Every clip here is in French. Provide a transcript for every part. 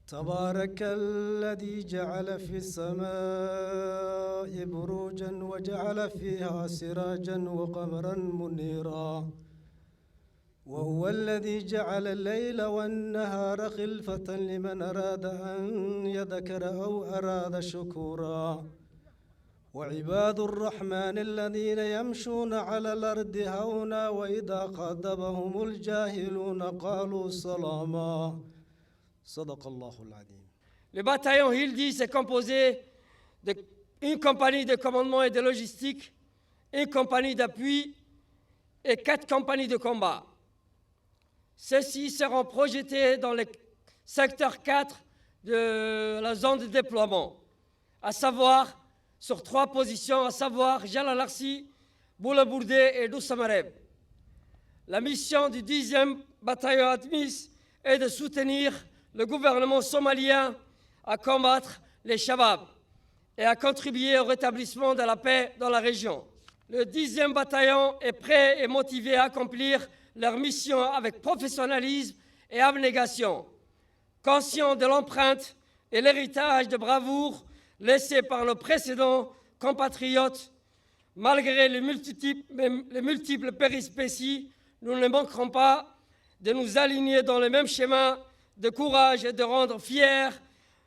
تبارك الذي جعل في السماء بروجا وجعل فيها سراجا وقمرا منيرا وهو الذي جعل الليل والنهار خلفة لمن أراد أن يذكر أو أراد شكورا وعباد الرحمن الذين يمشون على الأرض هونا وإذا خاطبهم الجاهلون قالوا سلاما صدق الله العظيم. Le bataillon Hildi est composé d'une compagnie de commandement et de logistique, une compagnie d'appui et 4 compagnies de combat. Ceux-ci seront projetés dans le secteur 4 de la zone de déploiement, à savoir sur 3 positions, à savoir Jalalarsi, Boulabourdé et Doussamareb. La mission du 10e bataillon Atmis est de soutenir le gouvernement somalien à combattre les Shabab et à contribuer au rétablissement de la paix dans la région. Le 10e bataillon est prêt et motivé à accomplir leur mission avec professionnalisme et abnégation, conscient de l'empreinte et l'héritage de bravoure laissés par nos précédents compatriotes. Malgré les multiples péripéties, nous ne manquerons pas de nous aligner dans le même schéma de courage et de rendre fiers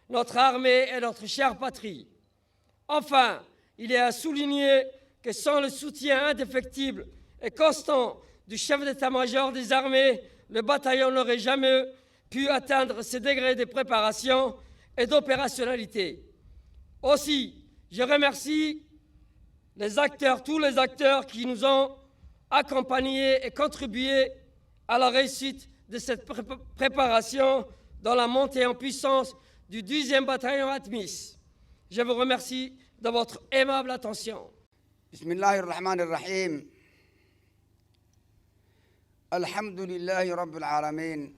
notre armée et notre chère patrie. Enfin, il est à souligner que sans le soutien indéfectible et constant du chef d'état-major des armées, le bataillon n'aurait jamais pu atteindre ce degré de préparation et d'opérationnalité. Aussi, je remercie tous les acteurs qui nous ont accompagnés et contribué à la réussite de cette préparation dans la montée en puissance du 10e bataillon ATMIS. Je vous remercie de votre aimable attention. Bismillahirrahmanirrahim. Alhamdulillahi Rabbil Alamin.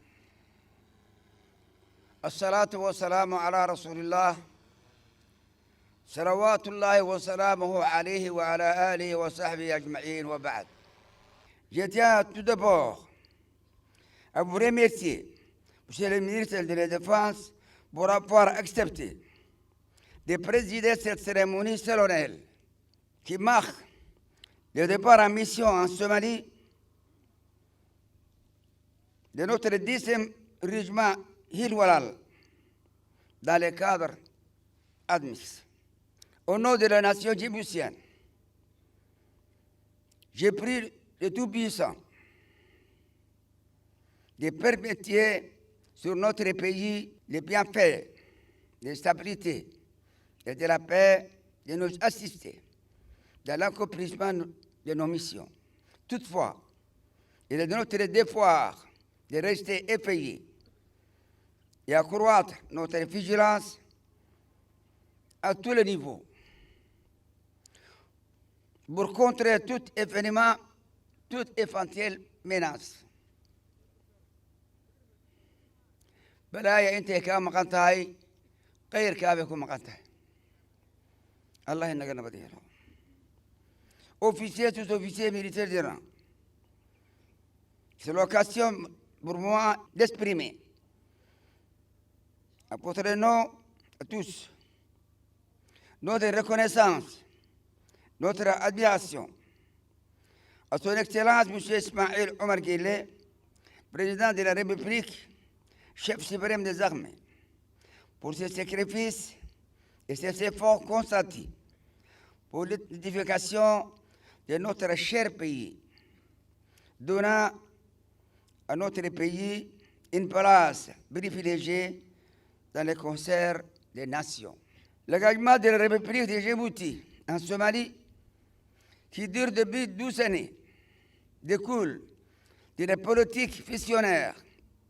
As-salatu wa salamu ala Rasulillah. Salawatullahi wa salamuhu alayhi wa ala alihi wa sahbihi ajma'in wa ba'd. Je tiens tout d'abord à vous remercier, Monsieur le ministre de la Défense, pour avoir accepté de présider cette cérémonie solennelle qui marque le départ en mission en Somalie de notre 10e régiment Hilwalal dans le cadre ATMIS. Au nom de la nation djiboutienne, j'ai pris le Tout-Puissant de perpétuer sur notre pays les bienfaits de la stabilité et de la paix, de nous assister dans l'accomplissement de nos missions. Toutefois, il est de notre devoir de rester éveillés et accroître notre vigilance à tous les niveaux pour contrer tout événement, toute éventuelle menace. بلايا انت كام مقنتهاي غير كابكم مقنتهاي الله ينقلنا بديه officiers, tous officiers militaires du rang. C'est l'occasion pour moi d'exprimer à votre nom à tous notre reconnaissance, notre admiration à son Excellence M. Ismaël Omar Guelleh, président de la République, chef suprême des armées, pour ses sacrifices et ses efforts consentis pour l'édification de notre cher pays, donnant à notre pays une place privilégiée dans le concert des nations. L'engagement de la République de Djibouti en Somalie, qui dure depuis 12 années, découle d'une politique visionnaire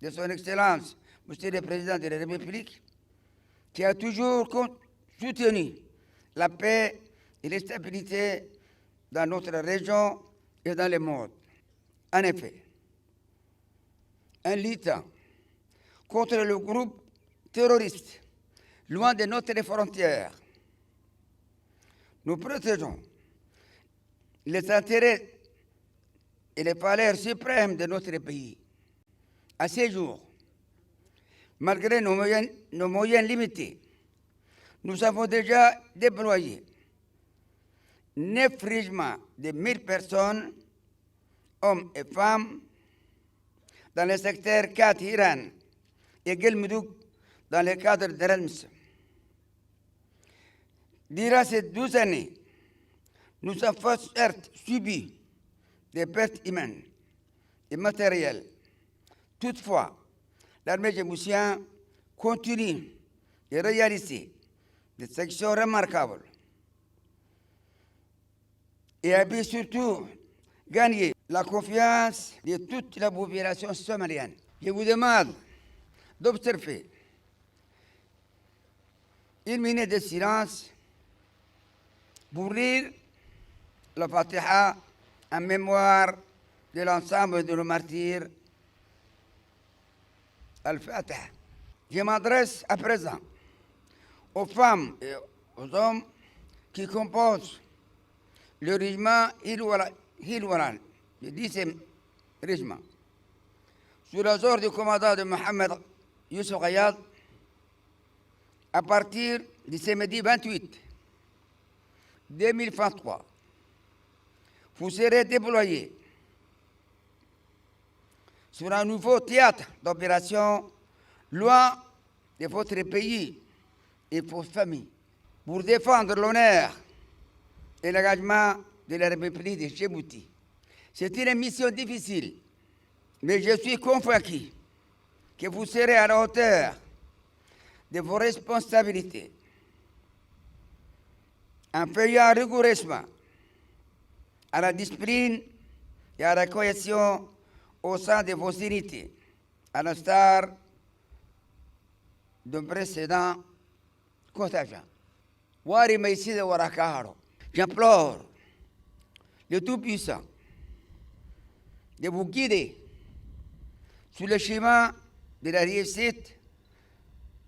de son Excellence, Monsieur le Président de la République, qui a toujours soutenu la paix et la stabilité dans notre région et dans le monde. En effet, en luttant contre le groupe terroriste loin de notre frontière, nous protégeons les intérêts et les valeurs suprêmes de notre pays. À ces jours, malgré nos moyens limités, nous avons déjà déployé 9 régiments de 1000 personnes, hommes et femmes, dans le secteur 4 Iran et Gelmudug dans le cadre de RELMS. Durant ces 12 années, nous avons certes subi des pertes humaines et matérielles. Toutefois, l'armée djiboutienne continue de réaliser des actions remarquables et a pu surtout gagner la confiance de toute la population somalienne. Je vous demande d'observer une minute de silence pour lire la Fatiha en mémoire de l'ensemble de nos martyrs. Al-Fatiha. Je m'adresse à présent aux femmes et aux hommes qui composent le régiment Hilwalal, le 10e régiment, sous les ordres du commandant de Mohamed Youssouf Rayad, à partir du samedi 28 2023, vous serez déployés sur un nouveau théâtre d'opération loin de votre pays et vos familles pour défendre l'honneur et l'engagement de la République de Djibouti. C'est une mission difficile, mais je suis convaincu que vous serez à la hauteur de vos responsabilités en veillant rigoureusement à la discipline et à la cohésion au sein de vos unités, à l'instar d'un précédent contingent. J'implore le Tout-Puissant de vous guider sur le chemin de la réussite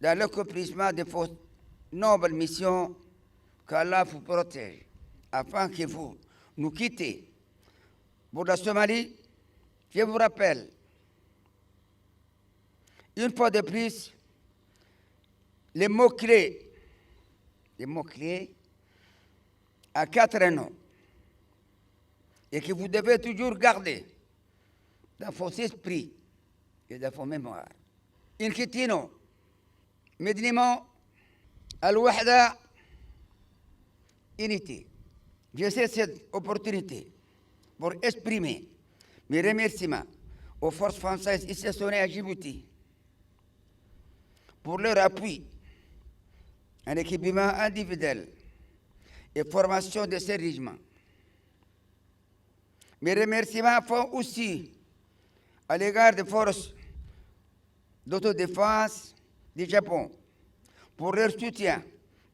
dans l'accomplissement de vos nobles missions, qu'Allah vous protège, afin que vous nous quittez pour la Somalie. Je vous rappelle, une fois de plus, les mots-clés à 4 noms, et que vous devez toujours garder dans vos esprits et dans vos mémoires. Inquiétino, Mednimo, Al-Wahda, unité. Je sais cette opportunité pour exprimer mes remerciements aux forces françaises ici stationnées à Djibouti pour leur appui en équipement individuel et formation de ces régimes. Mes remerciements font aussi à l'égard des forces d'autodéfense du Japon pour leur soutien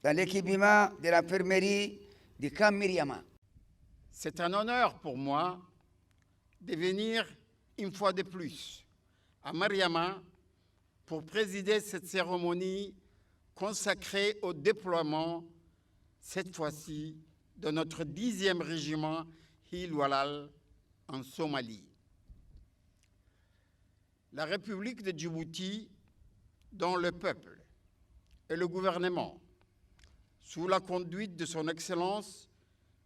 dans l'équipement de l'infirmerie du camp Myriama. C'est un honneur pour moi de venir une fois de plus à Myriama pour présider cette cérémonie consacrée au déploiement, cette fois-ci, de notre 10e régiment Hilwalal en Somalie. La République de Djibouti, dont le peuple et le gouvernement, sous la conduite de son Excellence,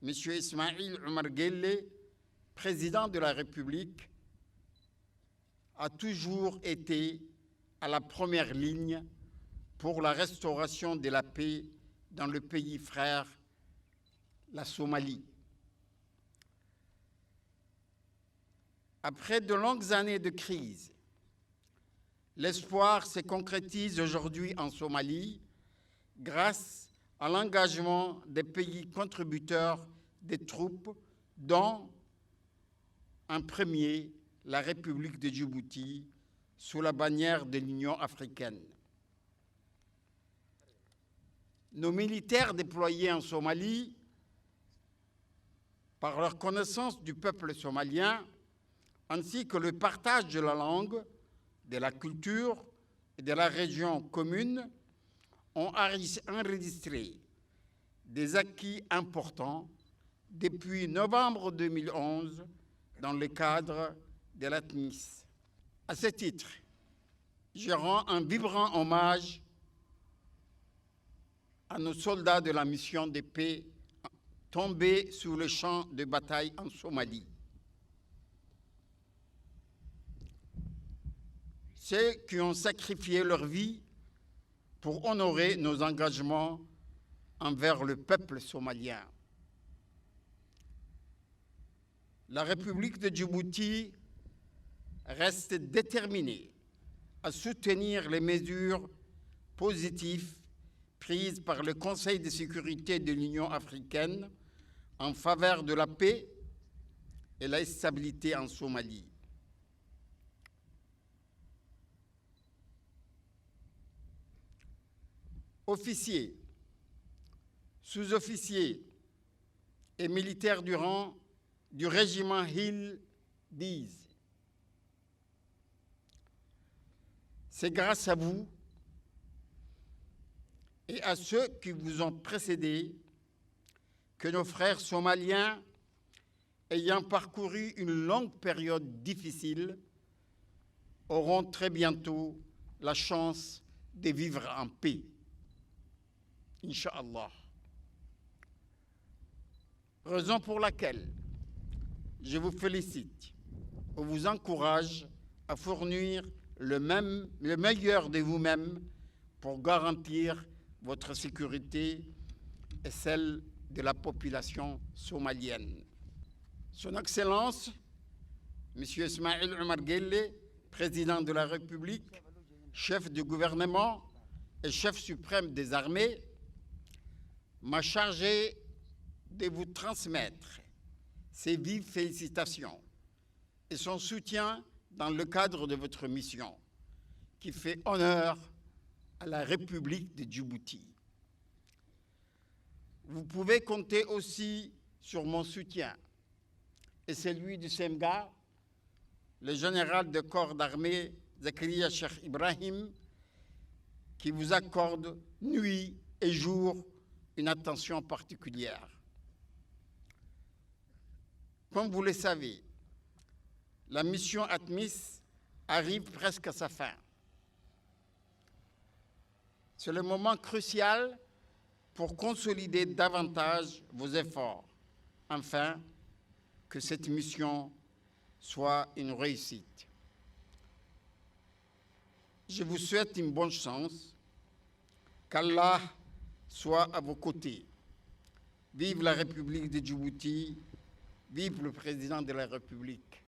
M. Ismail Omar Guelleh, président de la République, a toujours été à la première ligne pour la restauration de la paix dans le pays frère, la Somalie. Après de longues années de crise, l'espoir se concrétise aujourd'hui en Somalie grâce à l'engagement des pays contributeurs des troupes, dont en premier la République de Djibouti, sous la bannière de l'Union africaine. Nos militaires déployés en Somalie, par leur connaissance du peuple somalien, ainsi que le partage de la langue, de la culture et de la région commune, ont enregistré des acquis importants depuis novembre 2011 dans le cadre de l'ATMIS. À ce titre, je rends un vibrant hommage à nos soldats de la mission de paix tombés sur le champ de bataille en Somalie. Ceux qui ont sacrifié leur vie pour honorer nos engagements envers le peuple somalien. La République de Djibouti reste déterminée à soutenir les mesures positives prises par le Conseil de sécurité de l'Union africaine en faveur de la paix et la stabilité en Somalie. Officiers, sous-officiers et militaires du rang du régiment Hill 10. C'est grâce à vous et à ceux qui vous ont précédés que nos frères somaliens, ayant parcouru une longue période difficile, auront très bientôt la chance de vivre en paix. Inch'Allah. Raison pour laquelle je vous félicite et vous encourage à fournir le meilleur de vous-même pour garantir votre sécurité et celle de la population somalienne. Son Excellence, M. Ismaïl Omar Guelleh, président de la République, chef du gouvernement et chef suprême des armées, m'a chargé de vous transmettre ses vives félicitations et son soutien dans le cadre de votre mission, qui fait honneur à la République de Djibouti. Vous pouvez compter aussi sur mon soutien et celui du SEMGA, le général de corps d'armée Zakaria Cheikh Ibrahim, qui vous accorde nuit et jour une attention particulière. Comme vous le savez, la mission ATMIS arrive presque à sa fin. C'est le moment crucial pour consolider davantage vos efforts, afin que cette mission soit une réussite. Je vous souhaite une bonne chance, qu'Allah soit à vos côtés. Vive la République de Djibouti, vive le président de la République.